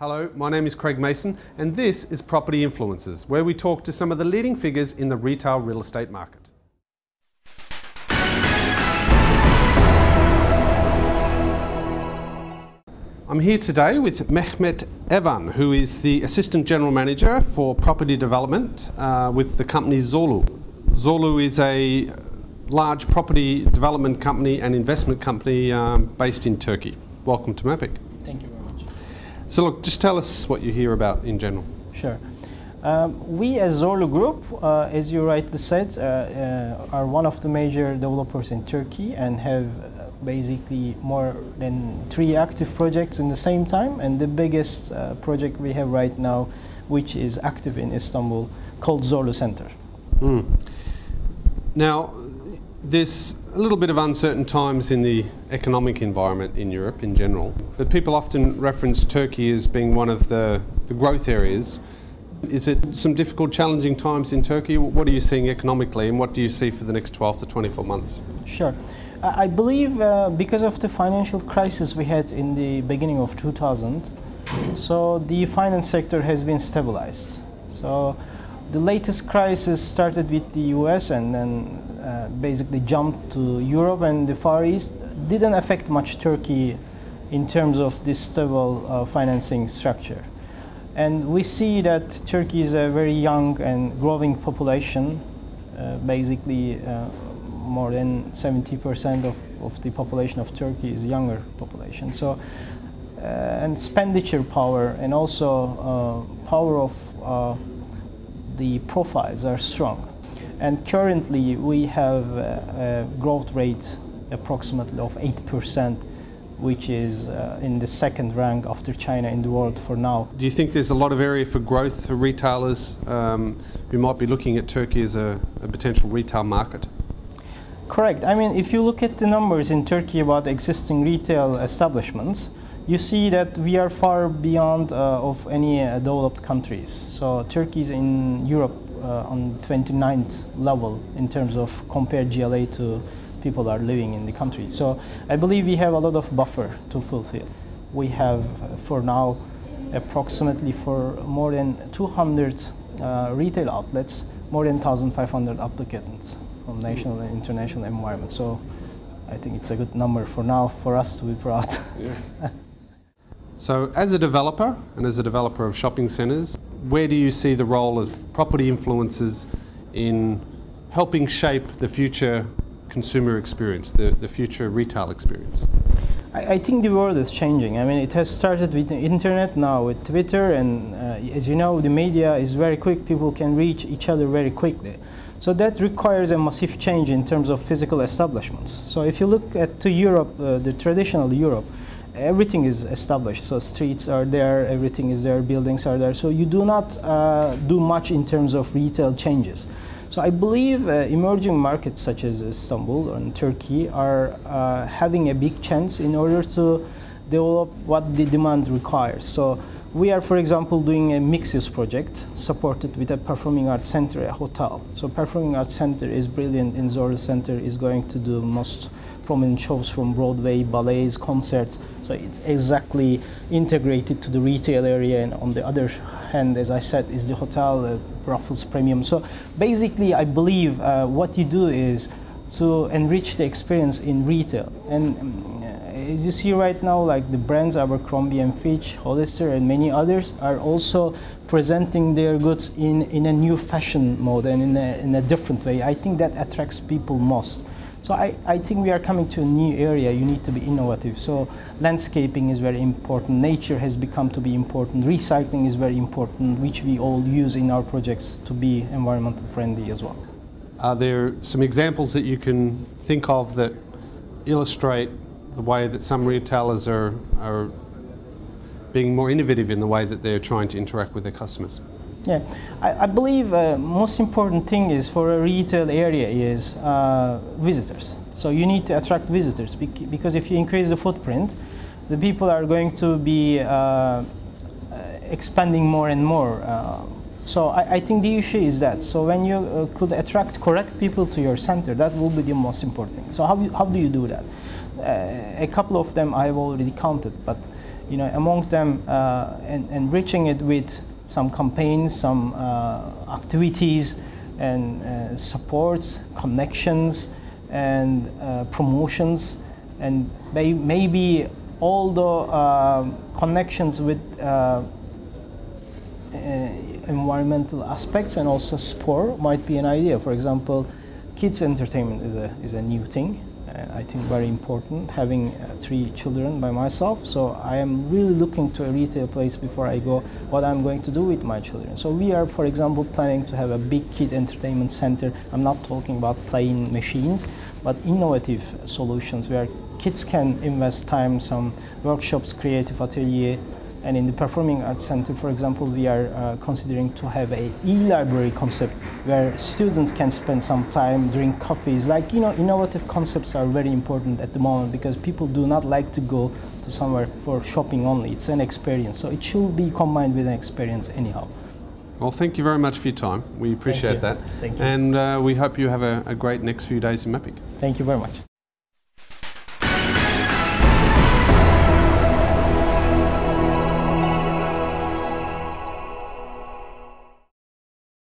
Hello, my name is Craig Mason and this is Property Influencers, where we talk to some of the leading figures in the retail real estate market. I'm here today with Mehmet Evan, who is the Assistant General Manager for Property Development with the company Zorlu. Zorlu is a large property development company and investment company based in Turkey. Welcome to MAPIC. Thank you very much. So look, just tell us what you hear about in general. Sure. We as Zorlu Group, as you rightly said, are one of the major developers in Turkey and have basically more than 3 active projects in the same time, and the biggest project we have right now, which is active in Istanbul, called Zorlu Center. Now, there's a little bit of uncertain times in the economic environment in Europe in general, but people often reference Turkey as being one of the growth areas. Is it some difficult, challenging times in Turkey? What are you seeing economically, and what do you see for the next 12 to 24 months? Sure. I believe because of the financial crisis we had in the beginning of 2000, so the finance sector has been stabilized. So the latest crisis started with the US and then basically jumped to Europe and the Far East. Didn't affect much Turkey in terms of this stable financing structure. And we see that Turkey is a very young and growing population. Basically, more than 70% of the population of Turkey is younger population. So, and expenditure power and also power of the profiles are strong. And currently we have a growth rate approximately of 8%, which is in the second rank after China in the world for now. Do you think there's a lot of area for growth for retailers who might be looking at Turkey as a potential retail market? Correct. I mean, if you look at the numbers in Turkey about existing retail establishments, you see that we are far beyond of any developed countries. So Turkey is in Europe on 29th level in terms of compared GLA to people are living in the country. So I believe we have a lot of buffer to fulfill. We have for now approximately for more than 200 retail outlets, more than 1,500 applicants from national and international environment. So I think it's a good number for now for us to be proud. Yeah. So as a developer and as a developer of shopping centres, where do you see the role of property influencers in helping shape the future consumer experience, the future retail experience? I think the world is changing. I mean, it has started with the internet, now with Twitter, and as you know, the media is very quick. People can reach each other very quickly. So that requires a massive change in terms of physical establishments. So if you look at to Europe, the traditional Europe, everything is established. So streets are there, everything is there, buildings are there. So you do not do much in terms of retail changes. So I believe emerging markets such as Istanbul and Turkey are having a big chance in order to develop what the demand requires. So we are, for example, doing a mixed-use project supported with a performing arts center, a hotel. So performing arts center is brilliant in Zorlu Center, is going to do most prominent shows from Broadway, ballets, concerts. So it's exactly integrated to the retail area, and on the other hand, as I said, is the hotel, Raffles Premium. So basically, I believe what you do is to enrich the experience in retail. And as you see right now, like the brands Abercrombie & Fitch, Hollister, and many others are also presenting their goods in a new fashion mode and in a different way. I think that attracts people most. So I think we are coming to a new area. You need to be innovative. So landscaping is very important. Nature has become to be important. Recycling is very important, which we all use in our projects to be environmental friendly as well. Are there some examples that you can think of that illustrate the way that some retailers are being more innovative in the way that they're trying to interact with their customers? Yeah, I believe most important thing is for a retail area is visitors. So you need to attract visitors because if you increase the footprint, the people are going to be expanding more and more. So I think the issue is that. So when you could attract correct people to your center, that will be the most important thing. So how do you do that? A couple of them I've already counted, but among them, and enriching it with some campaigns, some activities, and supports, connections, and promotions, and maybe all the connections with environmental aspects and also sport might be an idea. For example, kids entertainment is a new thing. I think very important, having 3 children by myself. So I am really looking to a retail place before I go what I'm going to do with my children. So we are, for example, planning to have a big kid entertainment center. I'm not talking about playing machines, but innovative solutions where kids can invest time, some workshops, creative atelier. And in the Performing Arts Center, for example, we are considering to have an e-library concept where students can spend some time, drink coffees. Like, innovative concepts are very important at the moment because people do not like to go to somewhere for shopping only. It's an experience. So it should be combined with an experience anyhow. Well, thank you very much for your time. We appreciate that. Thank you. And we hope you have a great next few days in MAPIC. Thank you very much.